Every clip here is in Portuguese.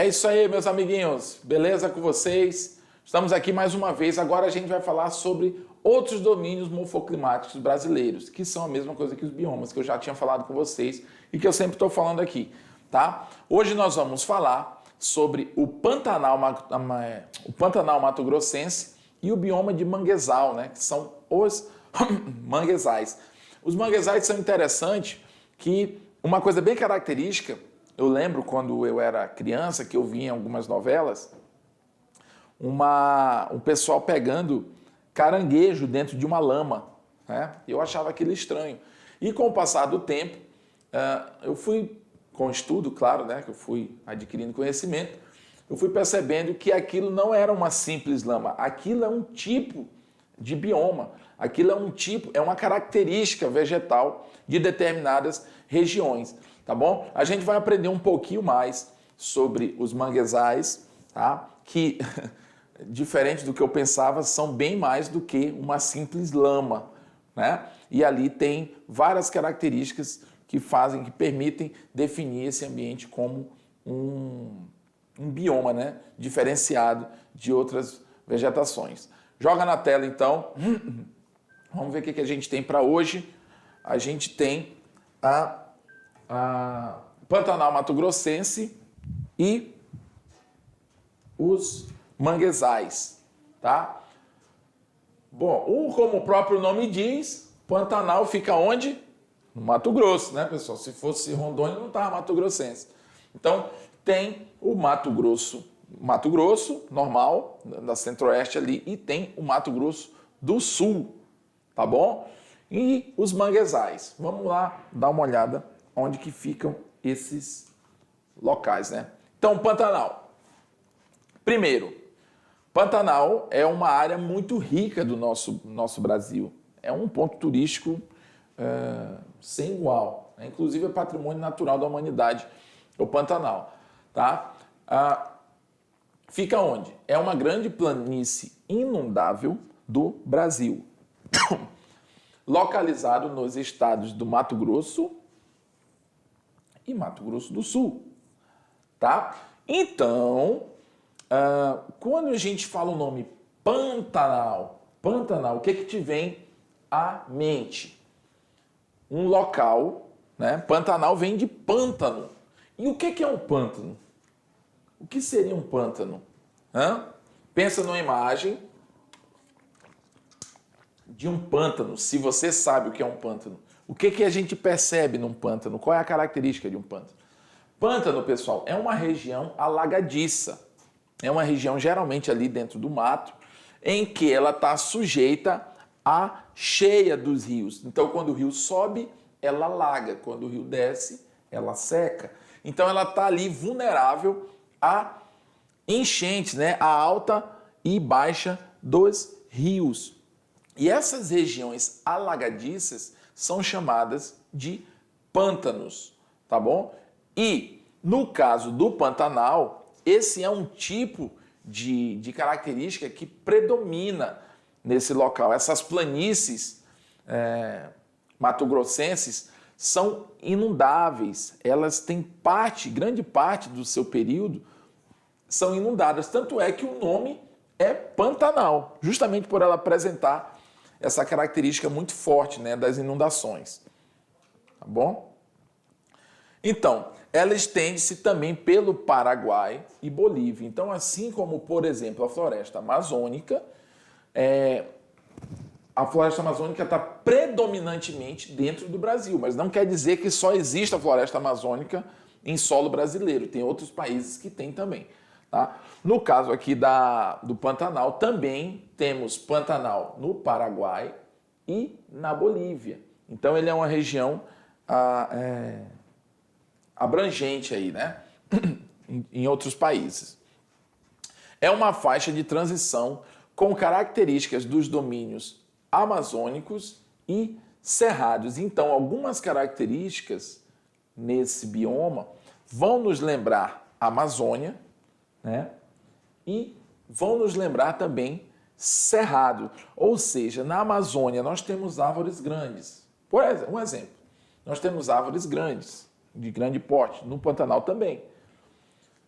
É isso aí, meus amiguinhos. Beleza com vocês? Estamos aqui mais uma vez. Agora a gente vai falar sobre outros domínios morfoclimáticos brasileiros, que são a mesma coisa que os biomas, que eu já tinha falado com vocês e que eu sempre estou falando aqui, tá? Hoje nós vamos falar sobre o Pantanal Mato-Grossense e o bioma de manguezal, né? Que são os manguezais. Os manguezais são interessantes que uma coisa bem característica, eu lembro quando eu era criança, que eu via em algumas novelas, um pessoal pegando caranguejo dentro de uma lama, né? Eu achava aquilo estranho. E com o passar do tempo, eu fui, com o estudo, claro, né, que eu fui adquirindo conhecimento, eu fui percebendo que aquilo não era uma simples lama, aquilo é um tipo de bioma, aquilo é uma característica vegetal de determinadas regiões, tá bom? A gente vai aprender um pouquinho mais sobre os manguezais, tá? Que, diferente do que eu pensava, são bem mais do que uma simples lama, né? E ali tem várias características que permitem definir esse ambiente como um bioma, né? Diferenciado de outras vegetações. Joga na tela, então. Vamos ver o que a gente tem para hoje. A gente tem a Pantanal Mato-Grossense e os manguezais, tá? Bom, como o próprio nome diz, Pantanal fica onde? No Mato Grosso, né, pessoal? Se fosse Rondônia, não estava Mato Grossense. Então, tem o Mato Grosso normal, da Centro-Oeste ali, e tem o Mato Grosso do Sul, tá bom? E os manguezais. Vamos lá dar uma olhada onde que ficam esses locais, né? Então, Pantanal. Primeiro, Pantanal é uma área muito rica do nosso Brasil. É um ponto turístico sem igual. Inclusive é patrimônio natural da humanidade, o Pantanal. Tá? Fica onde? É uma grande planície inundável do Brasil. Localizado nos estados do Mato Grosso e Mato Grosso do Sul. Tá? Então, quando a gente fala o nome Pantanal, o que te vem à mente? Um local, né? Pantanal vem de pântano. E o que é um pântano? O que seria um pântano? Pensa numa imagem de um pântano, se você sabe o que é um pântano. O que a gente percebe num pântano? Qual é a característica de um pântano? Pântano, pessoal, é uma região alagadiça. É uma região geralmente ali dentro do mato, em que ela está sujeita à cheia dos rios. Então, quando o rio sobe, ela alaga. Quando o rio desce, ela seca. Então, ela está ali vulnerável a enchentes, né? A alta e baixa dos rios. E essas regiões alagadiças são chamadas de pântanos, tá bom? E, no caso do Pantanal, esse é um tipo de característica que predomina nesse local. Essas planícies mato-grossenses são inundáveis. Elas têm grande parte do seu período são inundadas. Tanto é que o nome é Pantanal, justamente por ela apresentar essa característica muito forte, né, das inundações. Tá bom? Então, ela estende-se também pelo Paraguai e Bolívia. Então, assim como, por exemplo, a floresta amazônica, está predominantemente dentro do Brasil, mas não quer dizer que só exista a floresta amazônica em solo brasileiro. Tem outros países que tem também. Tá? No caso aqui do Pantanal, também temos Pantanal no Paraguai e na Bolívia. Então, ele é uma região abrangente aí, né? em outros países. É uma faixa de transição com características dos domínios amazônicos e cerrados. Então, algumas características nesse bioma vão nos lembrar a Amazônia, né? E vão nos lembrar também cerrado. Ou seja, na Amazônia nós temos árvores grandes. Por exemplo, um exemplo, nós temos árvores grandes, de grande porte, no Pantanal também.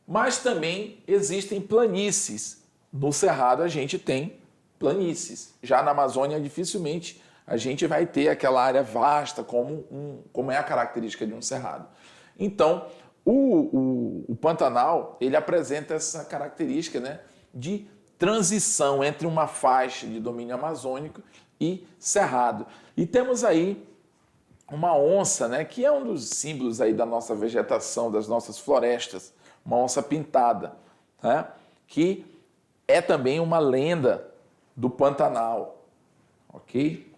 Mas também existem planícies. No Cerrado a gente tem planícies. Já na Amazônia, dificilmente a gente vai ter aquela área vasta como é a característica de um cerrado. Então, o Pantanal, ele apresenta essa característica, né, de transição entre uma faixa de domínio amazônico e cerrado. E temos aí uma onça, né, que é um dos símbolos aí da nossa vegetação, das nossas florestas, uma onça pintada, né, que é também uma lenda do Pantanal, ok?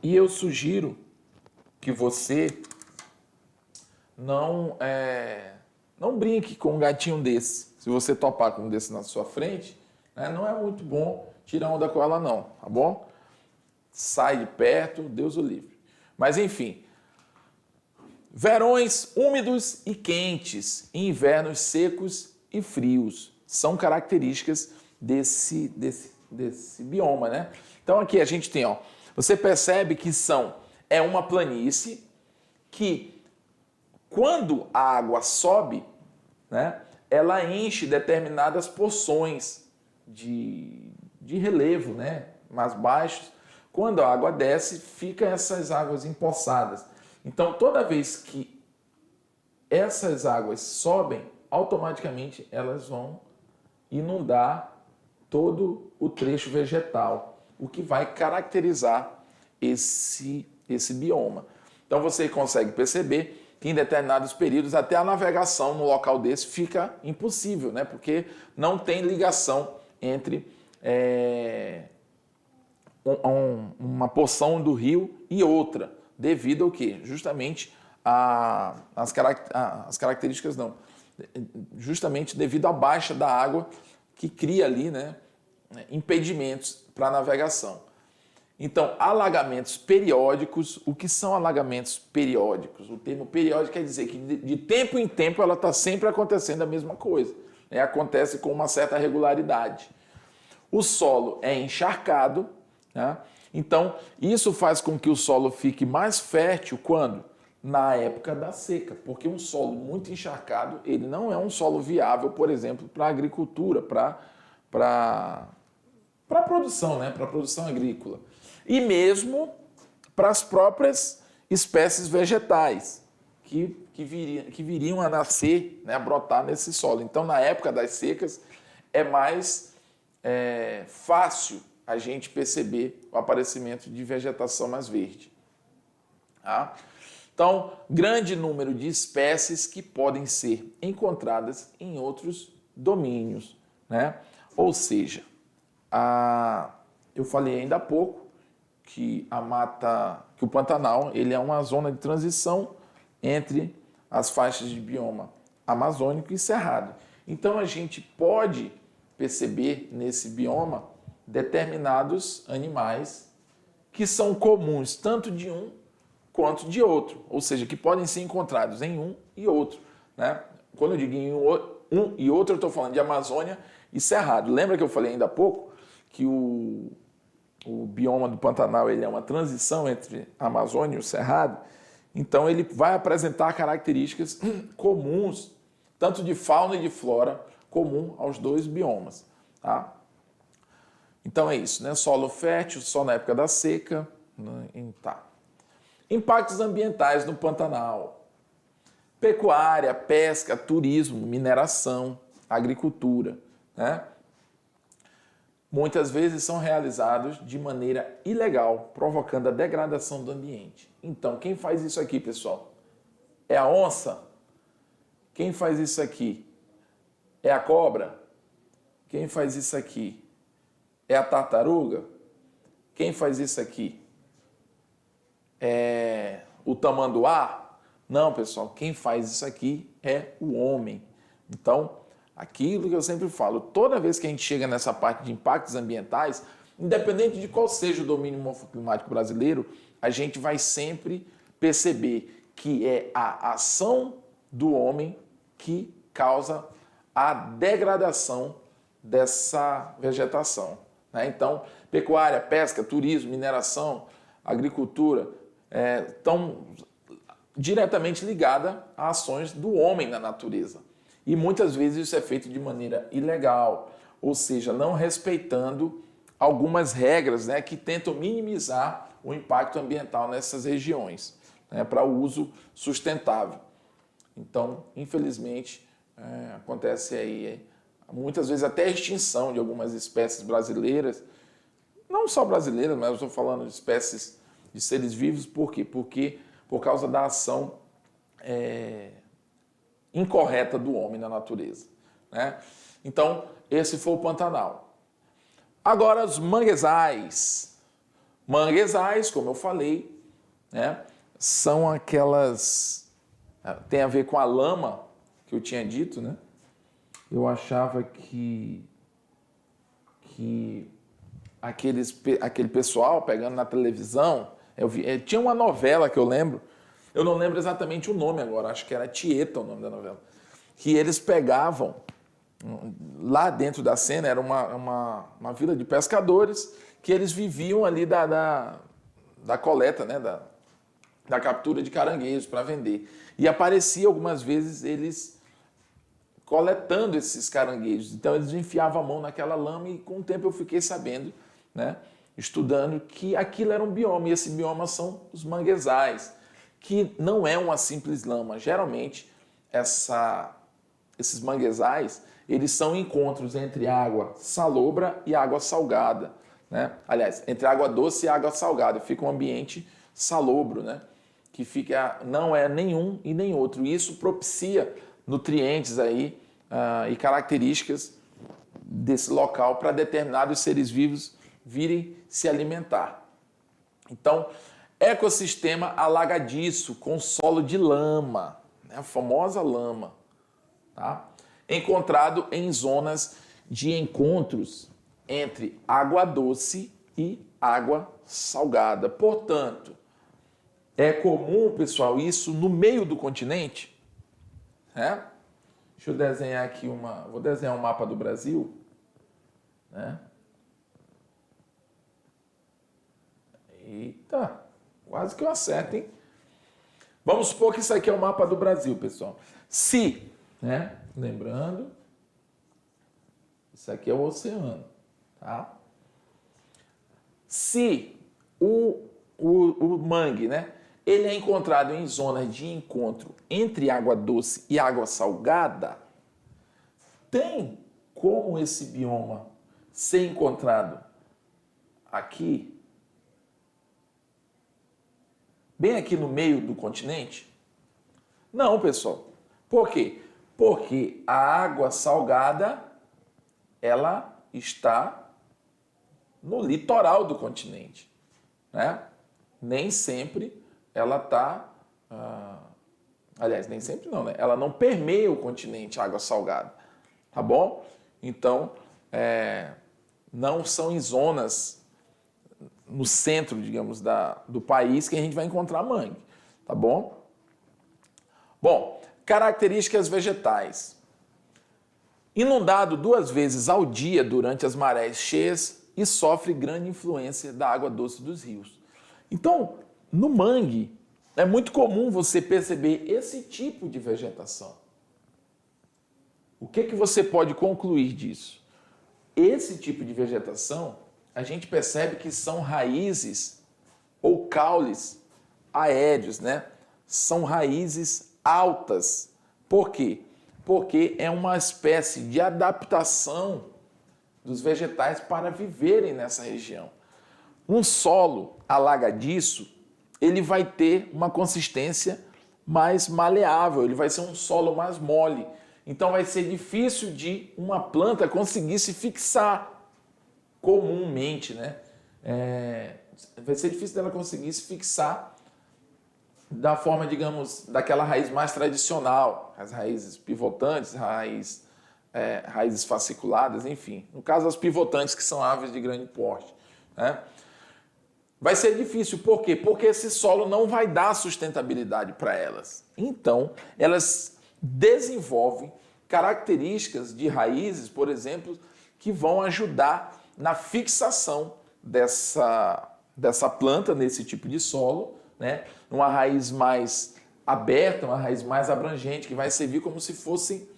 E eu sugiro que você não brinque com um gatinho desse. Se você topar com um desse na sua frente, né, não é muito bom tirar onda com ela não, tá bom? Sai de perto, Deus o livre. Mas enfim, verões úmidos e quentes, e invernos secos e frios, são características desse bioma, né? Então aqui a gente tem, ó, você percebe que é uma planície que, quando a água sobe, né, ela enche determinadas porções de relevo, né, mais baixos. Quando a água desce, ficam essas águas empoçadas. Então, toda vez que essas águas sobem, automaticamente elas vão inundar todo o trecho vegetal, o que vai caracterizar esse bioma. Então você consegue perceber que em determinados períodos até a navegação no local desse fica impossível, né? Porque não tem ligação entre uma porção do rio e outra, devido ao quê? Justamente as características não, justamente devido à baixa da água que cria ali, né, impedimentos para a navegação. Então, alagamentos periódicos. O que são alagamentos periódicos? O termo periódico quer dizer que de tempo em tempo ela está sempre acontecendo a mesma coisa, né? Acontece com uma certa regularidade. O solo é encharcado, né? Então, isso faz com que o solo fique mais fértil quando? Na época da seca, porque um solo muito encharcado, ele não é um solo viável, por exemplo, para a agricultura, para a produção, né? Para a produção agrícola. E mesmo para as próprias espécies vegetais que viriam a nascer, né, a brotar nesse solo. Então, na época das secas, é mais fácil a gente perceber o aparecimento de vegetação mais verde. Tá? Então, grande número de espécies que podem ser encontradas em outros domínios, né? Ou seja, eu falei ainda há pouco que que o Pantanal, ele é uma zona de transição entre as faixas de bioma amazônico e cerrado. Então a gente pode perceber nesse bioma determinados animais que são comuns tanto de um quanto de outro, ou seja, que podem ser encontrados em um e outro, né? Quando eu digo em um e outro, eu estou falando de Amazônia e Cerrado. Lembra que eu falei ainda há pouco que o bioma do Pantanal, ele é uma transição entre a Amazônia e o Cerrado? Então ele vai apresentar características comuns, tanto de fauna e de flora, comum aos dois biomas. Tá? Então é isso, né? Solo fértil, só na época da seca. Tá. Impactos ambientais no Pantanal. Pecuária, pesca, turismo, mineração, agricultura, né? Muitas vezes são realizados de maneira ilegal, provocando a degradação do ambiente. Então, quem faz isso aqui, pessoal? É a onça? Quem faz isso aqui? É a cobra? Quem faz isso aqui? É a tartaruga? Quem faz isso aqui? É o tamanduá? Não, pessoal, quem faz isso aqui é o homem. Então, aquilo que eu sempre falo, toda vez que a gente chega nessa parte de impactos ambientais, independente de qual seja o domínio morfoclimático brasileiro, a gente vai sempre perceber que é a ação do homem que causa a degradação dessa vegetação, né? Então, pecuária, pesca, turismo, mineração, agricultura, estão diretamente ligada a ações do homem na natureza. E muitas vezes isso é feito de maneira ilegal, ou seja, não respeitando algumas regras, né, que tentam minimizar o impacto ambiental nessas regiões, né, para o uso sustentável. Então, infelizmente, acontece aí muitas vezes até a extinção de algumas espécies brasileiras, não só brasileiras, mas eu estou falando de espécies de seres vivos, por quê? Porque por causa da ação incorreta do homem na natureza, né? Então, esse foi o Pantanal. Agora, os manguezais. Manguezais, como eu falei, né, são aquelas... Tem a ver com a lama, que eu tinha dito, né? Eu achava que aquele pessoal pegando na televisão... tinha uma novela que eu lembro, eu não lembro exatamente o nome agora, acho que era Tieta o nome da novela, que eles pegavam, lá dentro da cena, era uma vila de pescadores, que eles viviam ali da coleta, né, da captura de caranguejos para vender. E aparecia algumas vezes eles coletando esses caranguejos. Então eles enfiavam a mão naquela lama e com o tempo eu fiquei sabendo, né, estudando, que aquilo era um bioma, e esse bioma são os manguezais, que não é uma simples lama. Geralmente, esses manguezais, eles são encontros entre água salobra e água salgada, né? Aliás, entre água doce e água salgada, fica um ambiente salobro, né? Que não é nenhum e nem outro. E isso propicia nutrientes aí, e características desse local para determinados seres vivos virem se alimentar. Então, ecossistema alagadiço com solo de lama, né? A famosa lama, tá? Encontrado em zonas de encontros entre água doce e água salgada. Portanto, é comum, pessoal, isso no meio do continente, né? Deixa eu desenhar aqui vou desenhar um mapa do Brasil, né? Eita, quase que eu acerto, hein? Vamos supor que isso aqui é o mapa do Brasil, pessoal. Se, né? Lembrando, isso aqui é o oceano, tá? Se o mangue, né? Ele é encontrado em zonas de encontro entre água doce e água salgada, tem como esse bioma ser encontrado aqui, bem aqui no meio do continente? Não, pessoal. Por quê? Porque a água salgada, ela está no litoral do continente, né? Nem sempre ela está... aliás, nem sempre não, né? Ela não permeia o continente, a água salgada, tá bom? Então, não são em zonas no centro, digamos, do país que a gente vai encontrar mangue, tá bom? Bom, características vegetais. Inundado 2 vezes ao dia durante as marés cheias e sofre grande influência da água doce dos rios. Então, no mangue, é muito comum você perceber esse tipo de vegetação. O que você pode concluir disso? Esse tipo de vegetação, a gente percebe que são raízes ou caules aéreos, né? São raízes altas. Por quê? Porque é uma espécie de adaptação dos vegetais para viverem nessa região. Um solo alagadiço, ele vai ter uma consistência mais maleável, ele vai ser um solo mais mole. Então vai ser difícil de uma planta conseguir se fixar comumente, né? Vai ser difícil dela conseguir se fixar da forma, digamos, daquela raiz mais tradicional, as raízes pivotantes, raízes fasciculadas, enfim. No caso, as pivotantes, que são árvores de grande porte, né? Vai ser difícil, por quê? Porque esse solo não vai dar sustentabilidade para elas. Então, elas desenvolvem características de raízes, por exemplo, que vão ajudar na fixação dessa planta nesse tipo de solo, né? Uma raiz mais aberta, uma raiz mais abrangente, que vai servir como se fossem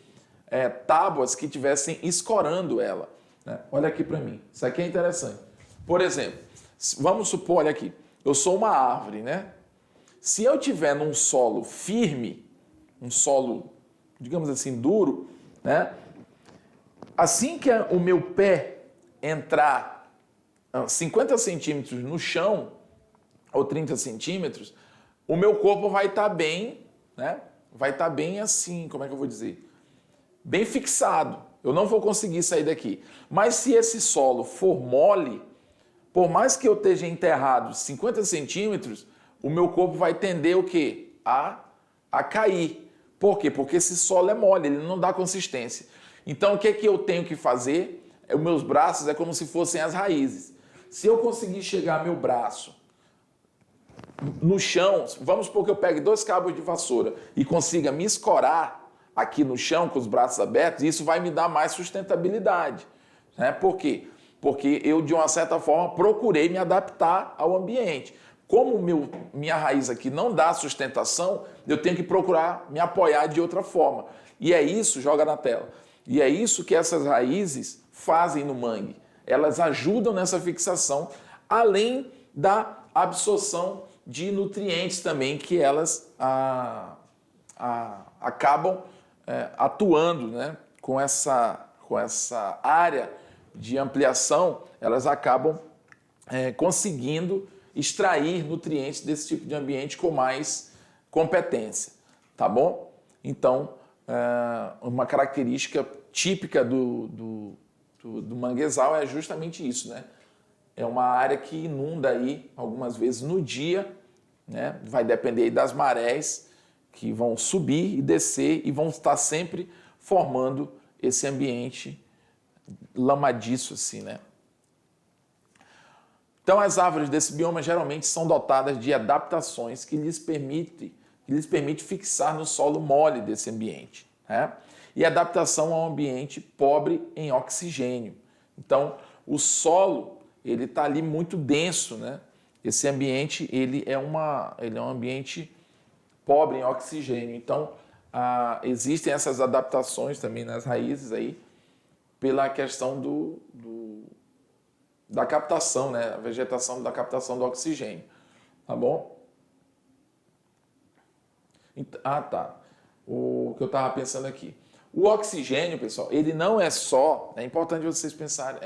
tábuas que estivessem escorando ela, né? Olha aqui para mim, isso aqui é interessante. Por exemplo, vamos supor, olha aqui, eu sou uma árvore, né? Se eu tiver num solo firme, um solo, digamos assim, duro, né? Assim que o meu pé entrar 50 centímetros no chão, ou 30 centímetros, o meu corpo vai estar bem, né? Vai estar bem assim, como é que eu vou dizer? Bem fixado. Eu não vou conseguir sair daqui. Mas se esse solo for mole, por mais que eu esteja enterrado 50 centímetros, o meu corpo vai tender o quê? A cair. Por quê? Porque esse solo é mole, ele não dá consistência. Então, o que é que eu tenho que fazer? Os meus braços é como se fossem as raízes. Se eu conseguir chegar meu braço no chão, vamos supor que eu pegue 2 cabos de vassoura e consiga me escorar aqui no chão com os braços abertos, isso vai me dar mais sustentabilidade, né? Por quê? Porque eu, de uma certa forma, procurei me adaptar ao ambiente. Como minha raiz aqui não dá sustentação, eu tenho que procurar me apoiar de outra forma. E é isso, joga na tela, e é isso que essas raízes fazem no mangue. Elas ajudam nessa fixação, além da absorção de nutrientes também que elas acabam atuando, né? Com essa área de ampliação, elas acabam conseguindo extrair nutrientes desse tipo de ambiente com mais competência, tá bom? Então, uma característica típica do manguezal é justamente isso, né? É uma área que inunda aí algumas vezes no dia, né? Vai depender aí das marés que vão subir e descer e vão estar sempre formando esse ambiente lamadiço assim, né? Então, as árvores desse bioma geralmente são dotadas de adaptações que lhes permite fixar no solo mole desse ambiente, né? E adaptação a um ambiente pobre em oxigênio. Então, o solo ele está ali muito denso, né? Esse ambiente ele é um ambiente pobre em oxigênio. Então, existem essas adaptações também nas raízes aí pela questão da captação, né? A vegetação da captação do oxigênio, tá bom? Tá. O que eu estava pensando aqui. O oxigênio, pessoal, ele não é só... É importante vocês pensarem,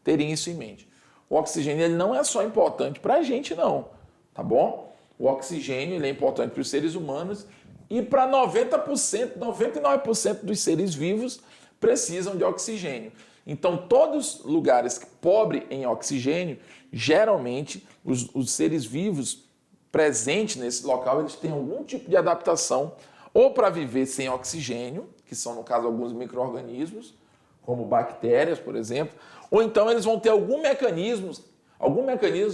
terem isso em mente. O oxigênio ele não é só importante para a gente, não, tá bom? O oxigênio ele é importante para os seres humanos e para 90%, 99% dos seres vivos precisam de oxigênio. Então, todos os lugares pobres em oxigênio, geralmente, os seres vivos presentes nesse local, eles têm algum tipo de adaptação, ou para viver sem oxigênio, que são, no caso, alguns micro-organismos, como bactérias, por exemplo, ou então eles vão ter algum mecanismo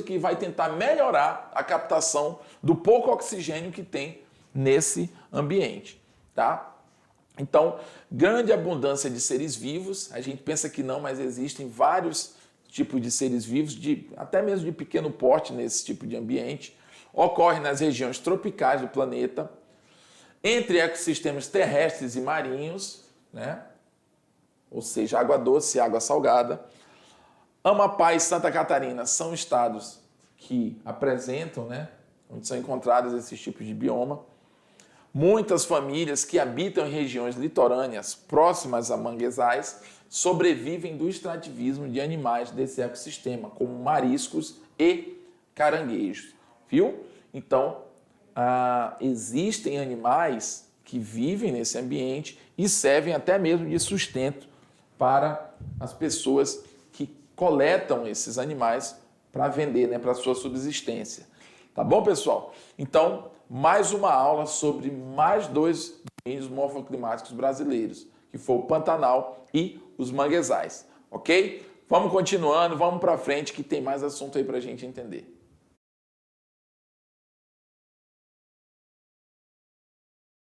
que vai tentar melhorar a captação do pouco oxigênio que tem nesse ambiente, tá? Então, grande abundância de seres vivos, a gente pensa que não, mas existem vários tipos de seres vivos, até mesmo de pequeno porte nesse tipo de ambiente, ocorre nas regiões tropicais do planeta, entre ecossistemas terrestres e marinhos, né? Ou seja, água doce e água salgada. Amapá e Santa Catarina são estados que apresentam, né? Onde são encontrados esses tipos de bioma. Muitas famílias que habitam em regiões litorâneas próximas a manguezais sobrevivem do extrativismo de animais desse ecossistema, como mariscos e caranguejos, viu? Então, existem animais que vivem nesse ambiente e servem até mesmo de sustento para as pessoas que coletam esses animais para vender, né, para sua subsistência. Tá bom, pessoal? Então, mais uma aula sobre mais 2 domínios morfoclimáticos brasileiros, que foi o Pantanal e os manguezais, ok? Vamos continuando, vamos para frente que tem mais assunto aí para a gente entender.